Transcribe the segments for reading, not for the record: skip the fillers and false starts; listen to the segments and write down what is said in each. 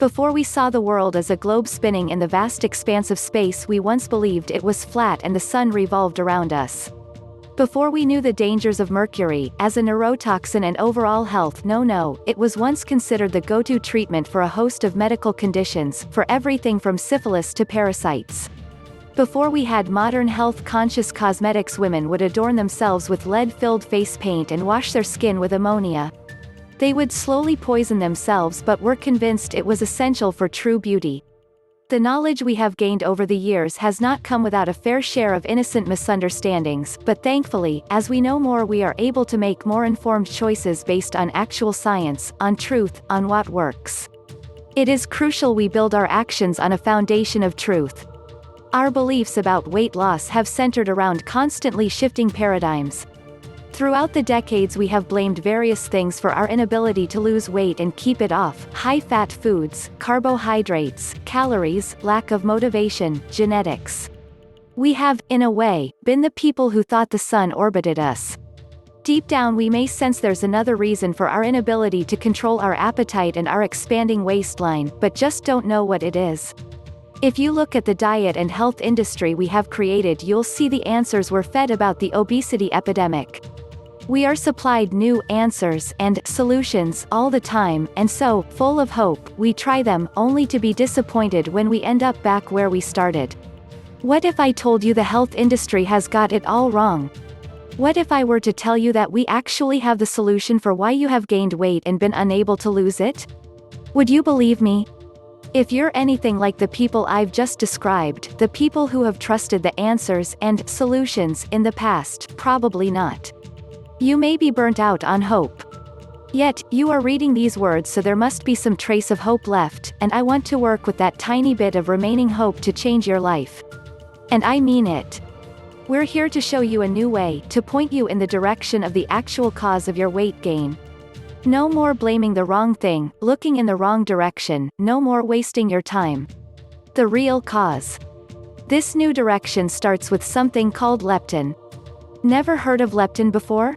Before we saw the world as a globe spinning in the vast expanse of space, we once believed it was flat and the sun revolved around us. Before we knew the dangers of mercury, as a neurotoxin and overall health, it was once considered the go-to treatment for a host of medical conditions, for everything from syphilis to parasites. Before we had modern health-conscious cosmetics, women would adorn themselves with lead-filled face paint and wash their skin with ammonia. They would slowly poison themselves but were convinced it was essential for true beauty. The knowledge we have gained over the years has not come without a fair share of innocent misunderstandings, but thankfully, as we know more, we are able to make more informed choices based on actual science, on truth, on what works. It is crucial we build our actions on a foundation of truth. Our beliefs about weight loss have centered around constantly shifting paradigms. Throughout the decades, we have blamed various things for our inability to lose weight and keep it off: high-fat foods, carbohydrates, calories, lack of motivation, genetics. We have, in a way, been the people who thought the sun orbited us. Deep down we may sense there's another reason for our inability to control our appetite and our expanding waistline, but just don't know what it is. If you look at the diet and health industry we have created, you'll see the answers we're fed about the obesity epidemic. We are supplied new answers and solutions all the time, and so, full of hope, we try them, only to be disappointed when we end up back where we started. What if I told you the health industry has got it all wrong? What if I were to tell you that we actually have the solution for why you have gained weight and been unable to lose it? Would you believe me? If you're anything like the people I've just described, the people who have trusted the answers and solutions in the past, probably not. You may be burnt out on hope. Yet, you are reading these words, so there must be some trace of hope left, and I want to work with that tiny bit of remaining hope to change your life. And I mean it. We're here to show you a new way, to point you in the direction of the actual cause of your weight gain. No more blaming the wrong thing, looking in the wrong direction, no more wasting your time. The real cause. This new direction starts with something called leptin. Never heard of leptin before?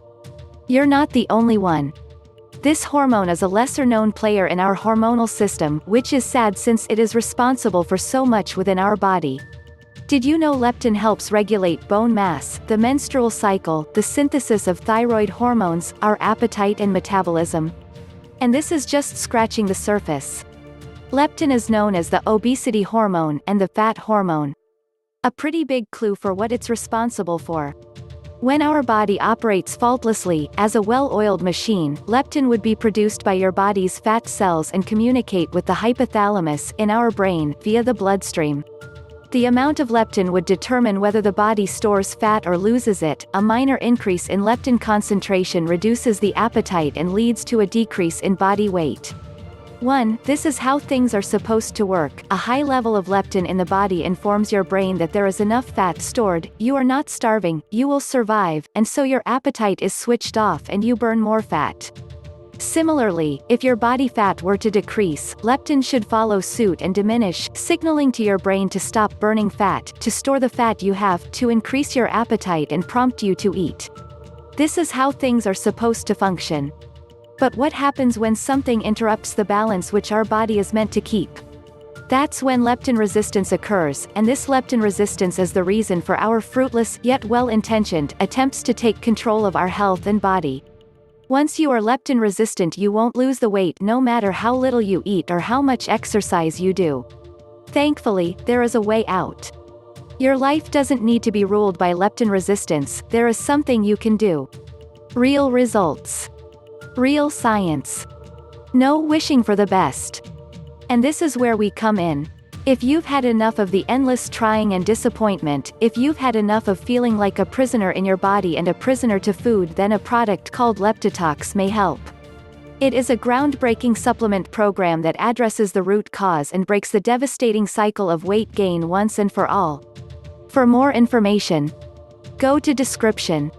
You're not the only one. This hormone is a lesser-known player in our hormonal system, which is sad since it is responsible for so much within our body. Did you know leptin helps regulate bone mass, the menstrual cycle, the synthesis of thyroid hormones, our appetite and metabolism? And this is just scratching the surface. Leptin is known as the obesity hormone and the fat hormone. A pretty big clue for what it's responsible for. When our body operates faultlessly, as a well-oiled machine, leptin would be produced by your body's fat cells and communicate with the hypothalamus in our brain via the bloodstream. The amount of leptin would determine whether the body stores fat or loses it. A minor increase in leptin concentration reduces the appetite and leads to a decrease in body weight. 1. This is how things are supposed to work. A high level of leptin in the body informs your brain that there is enough fat stored, you are not starving, you will survive, and so your appetite is switched off and you burn more fat. Similarly, if your body fat were to decrease, leptin should follow suit and diminish, signaling to your brain to stop burning fat, to store the fat you have, to increase your appetite and prompt you to eat. This is how things are supposed to function. But what happens when something interrupts the balance which our body is meant to keep? That's when leptin resistance occurs, and this leptin resistance is the reason for our fruitless, yet well-intentioned, attempts to take control of our health and body. Once you are leptin resistant, you won't lose the weight no matter how little you eat or how much exercise you do. Thankfully, there is a way out. Your life doesn't need to be ruled by leptin resistance, there is something you can do. Real results. Real science. No wishing for the best. And this is where we come in. If you've had enough of the endless trying and disappointment, if you've had enough of feeling like a prisoner in your body and a prisoner to food, then a product called Leptitox may help. It is a groundbreaking supplement program that addresses the root cause and breaks the devastating cycle of weight gain once and for all. For more information, go to description.